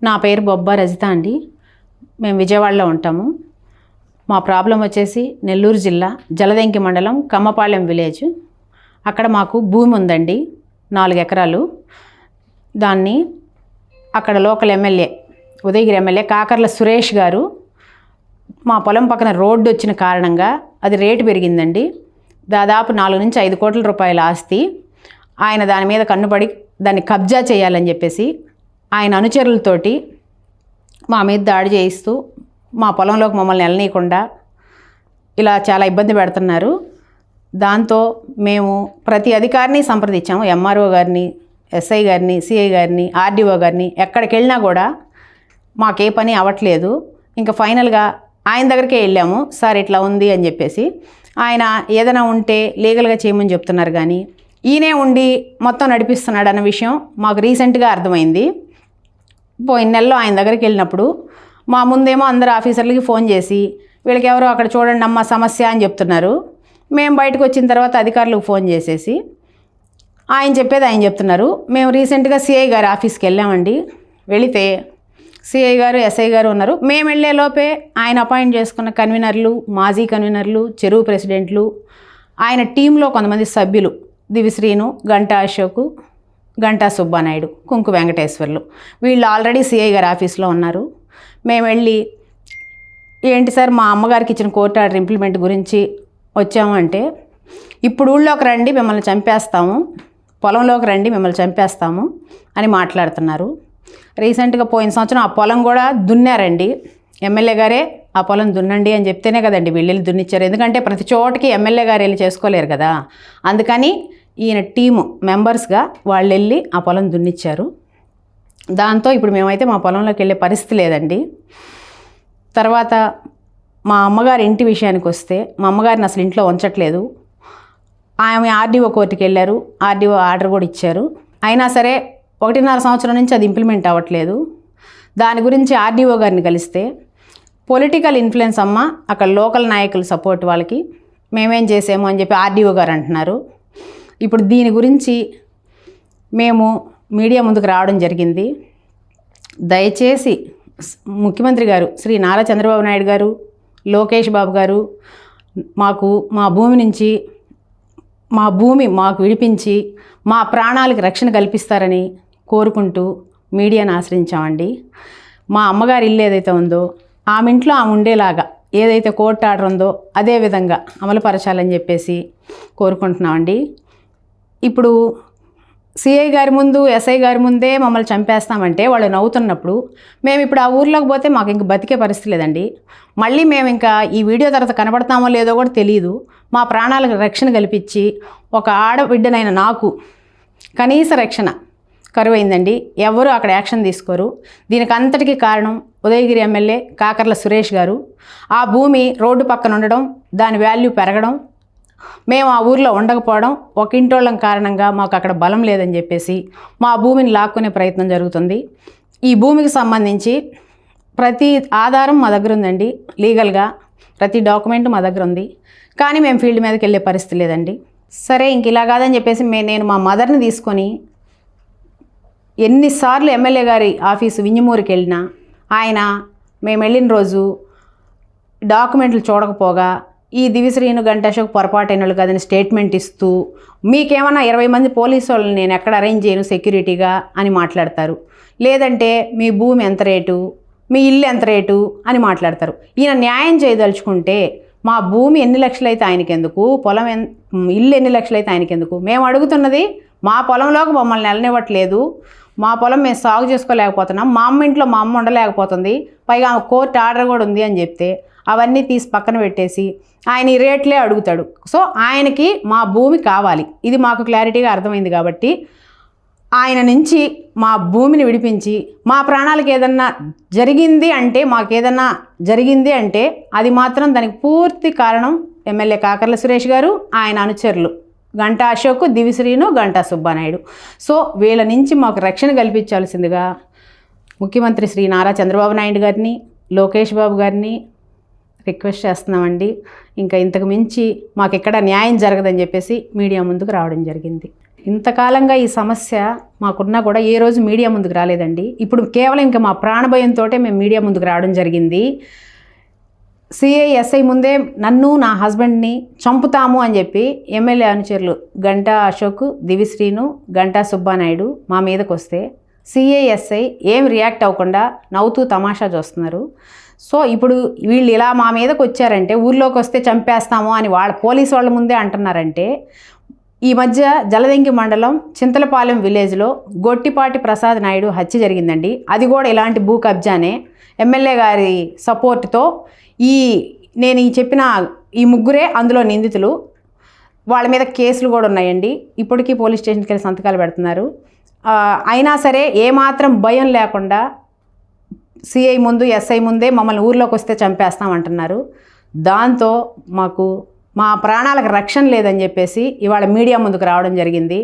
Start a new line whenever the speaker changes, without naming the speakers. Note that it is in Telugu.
నా పేరు బొబ్బా రజిత అండి. మేము విజయవాడలో ఉంటాము. మా ప్రాబ్లం వచ్చేసి నెల్లూరు జిల్లా జలదెంకి మండలం కమ్మపాళెం విలేజ్. అక్కడ మాకు భూమి ఉందండి, 4 ఎకరాలు. దాన్ని అక్కడ local MLA, Udayagiri MLA Kakarla Suresh గారు మా పొలం పక్కన రోడ్డు వచ్చిన కారణంగా అది రేటు పెరిగిందండి. దాదాపు 4 నుంచి 5 కోట్ల రూపాయల ఆస్తి. ఆయన దాని మీద కన్నుపడి దాన్ని కబ్జా చేయాలని చెప్పేసి ఆయన అనుచరులతోటి మా మీద దాడి చేయిస్తూ మా పొలంలోకి మమ్మల్ని వెళ్ళనీయకుండా ఇలా చాలా ఇబ్బంది పెడుతున్నారు. దాంతో మేము ప్రతి అధికారిని సంప్రదించాము, ఎంఆర్ఓ గారిని, ఎస్ఐ గారిని, సిఐ గారిని, ఆర్డీఓ గారిని. ఎక్కడికి వెళ్ళినా కూడా మాకే పని అవ్వట్లేదు. ఇంకా ఫైనల్గా ఆయన దగ్గరికే వెళ్ళాము. సార్ ఇట్లా ఉంది అని చెప్పేసి ఆయన ఏదైనా ఉంటే లీగల్గా చేయమని చెప్తున్నారు, కానీ ఈయనే ఉండి మొత్తం నడిపిస్తున్నాడు అన్న విషయం మాకు రీసెంట్గా అర్థమైంది. పోయిన నెలలో ఆయన దగ్గరికి వెళ్ళినప్పుడు మా ముందేమో అందరు ఆఫీసర్లకి ఫోన్ చేసి వీళ్ళకి ఎవరో అక్కడ చూడండి అమ్మ సమస్య అని చెప్తున్నారు. మేము బయటకు వచ్చిన తర్వాత అధికారులకు ఫోన్ చేసేసి ఆయన చెప్పేది ఆయన చెప్తున్నారు. మేము రీసెంట్గా సిఐ గారి ఆఫీస్కి వెళ్ళామండి. వెళితే సిఐ గారు, ఎస్ఐ గారు ఉన్నారు. మేము వెళ్ళే లోపే ఆయన అపాయింట్ చేసుకున్న కన్వీనర్లు, మాజీ కన్వీనర్లు, చెరువు ప్రెసిడెంట్లు, ఆయన టీంలో కొంతమంది సభ్యులు దివిశ్రీను, గంటా అశోకు, గంటా సుబ్బానాయుడు, కుంకు వెంకటేశ్వర్లు, వీళ్ళు ఆల్రెడీ సిఐ గారి ఆఫీస్లో ఉన్నారు. మేము వెళ్ళి ఏంటి సార్ మా అమ్మగారికి ఇచ్చిన కోర్టు ఆర్డర్ ఇంప్లిమెంట్ గురించి వచ్చాము అంటే, ఇప్పుడు ఊళ్ళోకి రండి మిమ్మల్ని చంపేస్తాము, పొలంలోకి రండి మిమ్మల్ని చంపేస్తాము అని మాట్లాడుతున్నారు. రీసెంట్గా పోయిన సంవత్సరం ఆ పొలం కూడా దున్నారండి. ఎమ్మెల్యే గారే ఆ పొలం దున్నండి అని చెప్తేనే కదండి వీళ్ళు వెళ్ళి దున్నిచ్చారు. ఎందుకంటే ప్రతి చోటకి ఎమ్మెల్యే గారు వెళ్ళి చేసుకోలేరు కదా, అందుకని ఈయన టీము మెంబర్స్గా వాళ్ళు వెళ్ళి ఆ పొలం దున్నిచ్చారు. దాంతో ఇప్పుడు మేమైతే మా పొలంలోకి వెళ్ళే పరిస్థితి లేదండి. తర్వాత మా అమ్మగారి ఇంటి విషయానికి వస్తే మా అమ్మగారిని అసలు ఇంట్లో ఉంచట్లేదు. ఆమె ఆర్డీఓ కోర్టుకి వెళ్ళారు, ఆర్డీఓ ఆర్డర్ కూడా ఇచ్చారు. అయినా సరే 1.5 సంవత్సరం నుంచి అది ఇంప్లిమెంట్ అవ్వట్లేదు. దాని గురించి ఆర్డీఓ గారిని కలిస్తే పొలిటికల్ ఇన్ఫ్లుయెన్స్ అమ్మ, అక్కడ లోకల్ నాయకుల సపోర్ట్ వాళ్ళకి మేమేం చేసాము అని చెప్పి ఆర్డీఓ గారు అంటున్నారు. ఇప్పుడు దీని గురించి మేము మీడియా ముందుకు రావడం జరిగింది. దయచేసి ముఖ్యమంత్రి గారు శ్రీ నారా చంద్రబాబు నాయుడు గారు, లోకేష్ బాబు గారు మాకు మా భూమి నుంచి మాకు విడిపించి మా ప్రాణాలకు రక్షణ కల్పిస్తారని కోరుకుంటూ మీడియాను ఆశ్రయించామండి. మా అమ్మగారి ఇల్లు ఏదైతే ఉందో ఆమె ఇంట్లో ఆమె ఉండేలాగా ఏదైతే కోర్టు ఆర్డర్ ఉందో అదే విధంగా అమలుపరచాలని చెప్పేసి కోరుకుంటున్నామండి. ఇప్పుడు సిఐ గారి ముందు, ఎస్ఐ గారి ముందే మమ్మల్ని చంపేస్తామంటే వాళ్ళు నవ్వుతున్నప్పుడు మేము ఇప్పుడు ఆ ఊర్లోకి పోతే మాకు ఇంక బతికే పరిస్థితి లేదండి. మళ్ళీ మేము ఇంకా ఈ వీడియో తర్వాత కనబడతామో లేదో కూడా తెలియదు. మా ప్రాణాలకు రక్షణ కల్పించి ఒక ఆడబిడ్డనైన నాకు కనీస రక్షణ కరువైందండి. ఎవరు అక్కడ యాక్షన్ తీసుకోరు. దీనికి అంతటికీ కారణం ఉదయగిరి ఎమ్మెల్యే కాకర్ల సురేష్ గారు. ఆ భూమి రోడ్డు పక్కన ఉండడం, దాని వాల్యూ పెరగడం, మేము ఆ ఊర్లో ఉండకపోవడం, ఒక ఇంటోళ్ళం కారణంగా మాకు అక్కడ బలం లేదని చెప్పేసి మా భూమిని లాక్కునే ప్రయత్నం జరుగుతుంది. ఈ భూమికి సంబంధించి ప్రతి ఆధారం మా దగ్గర ఉందండి, లీగల్గా ప్రతి డాక్యుమెంట్ మా దగ్గర ఉంది. కానీ మేము ఫీల్డ్ మీదకి వెళ్ళే పరిస్థితి లేదండి. సరే ఇంక ఇలా కాదని చెప్పేసి నేను మా మదర్ని తీసుకొని ఎన్నిసార్లు ఎమ్మెల్యే గారి ఆఫీసు వింజమూరుకి వెళ్ళినా ఆయన మేము వెళ్ళిన రోజు డాక్యుమెంట్లు చూడకపోగా ఈ దివిశ్రీను, గంటా అశోక్ పొరపాటైన వాళ్ళు కాదని స్టేట్మెంట్ ఇస్తూ మీకేమన్నా 20 మంది పోలీసు వాళ్ళని నేను ఎక్కడ అరేంజ్ చేయను సెక్యూరిటీగా అని మాట్లాడతారు. లేదంటే మీ భూమి ఎంత రేటు, మీ ఇల్లు ఎంత రేటు అని మాట్లాడతారు. ఈయన న్యాయం చేయదలుచుకుంటే మా భూమి ఎన్ని లక్షలైతే ఆయనకెందుకు, ఇల్లు ఎన్ని లక్షలైతే ఆయనకెందుకు? మేము అడుగుతున్నది మా పొలంలోకి మమ్మల్ని వెళ్ళనివ్వట్లేదు, మా పొలం మేము సాగు చేసుకోలేకపోతున్నాం, మా అమ్మ ఇంట్లో మా అమ్మ ఉండలేకపోతుంది, పైగా కోర్టు ఆర్డర్ కూడా ఉంది అని చెప్తే అవన్నీ తీసి పక్కన పెట్టేసి ఆయన ఈ రేట్లే అడుగుతాడు. సో ఆయనకి మా భూమి కావాలి, ఇది మాకు క్లారిటీగా అర్థమైంది. కాబట్టి ఆయన నుంచి మా భూమిని విడిపించి మా ప్రాణాలకు ఏదన్నా జరిగింది అంటే, మాకేదన్నా జరిగింది అంటే అది మాత్రం దానికి పూర్తి కారణం ఎమ్మెల్యే కాకర్ల సురేష్ గారు, ఆయన అనుచరులు గంటా అశోక్, దివిశ్రీను, గంటా సుబ్బానాయుడు. సో వీళ్ళ నుంచి మాకు రక్షణ కల్పించాల్సిందిగా ముఖ్యమంత్రి శ్రీ నారా చంద్రబాబు నాయుడు గారిని, లోకేష్ బాబు గారిని రిక్వెస్ట్ చేస్తున్నామండి. ఇంకా ఇంతకు మించి మాకు ఎక్కడ న్యాయం జరగదని చెప్పేసి మీడియా ముందుకు రావడం జరిగింది. ఇంతకాలంగా ఈ సమస్య మాకున్నా కూడా ఏ రోజు మీడియా ముందుకు రాలేదండి. ఇప్పుడు కేవలం ఇంకా మా ప్రాణభయంతో మేము మీడియా ముందుకు రావడం జరిగింది. సిఐ ఎస్ఐ ముందే నన్ను నా హస్బెండ్ని చంపుతాము అని చెప్పి ఎమ్మెల్యే అనుచరులు గంటా అశోక్, దివిశ్రీను, గంటా సుబ్బానాయుడు మా మీదకి వస్తే సిఐ ఎస్ఐ ఏం రియాక్ట్ అవ్వకుండా నవ్వుతూ తమాషా చూస్తున్నారు. సో ఇప్పుడు వీళ్ళు ఇలా మా మీదకి వచ్చారంటే ఊళ్ళోకి వస్తే చంపేస్తాము అని పోలీసు వాళ్ళ ముందే అంటున్నారంటే, ఈ మధ్య జలదంకి మండలం చింతలపాలెం విలేజ్లో గొట్టిపాటి ప్రసాద్ నాయుడు హత్య జరిగిందండి. అది కూడా ఇలాంటి భూ కబ్జానే. ఎమ్మెల్యే గారి సపోర్ట్తో నేను చెప్పిన ఈ ముగ్గురే అందులో నిందితులు. వాళ్ళ మీద కేసులు కూడా ఉన్నాయండి. ఇప్పటికీ పోలీస్ స్టేషన్కి వెళ్ళి సంతకాలు పెడుతున్నారు. అయినా సరే ఏమాత్రం భయం లేకుండా సిఐ ముందు ఎస్ఐ ముందే మమ్మల్ని ఊర్లోకి వస్తే చంపేస్తామంటున్నారు. దాంతో మాకు మా ప్రాణాలకు రక్షణ లేదని చెప్పేసి ఇవాళ మీడియా ముందుకు రావడం జరిగింది.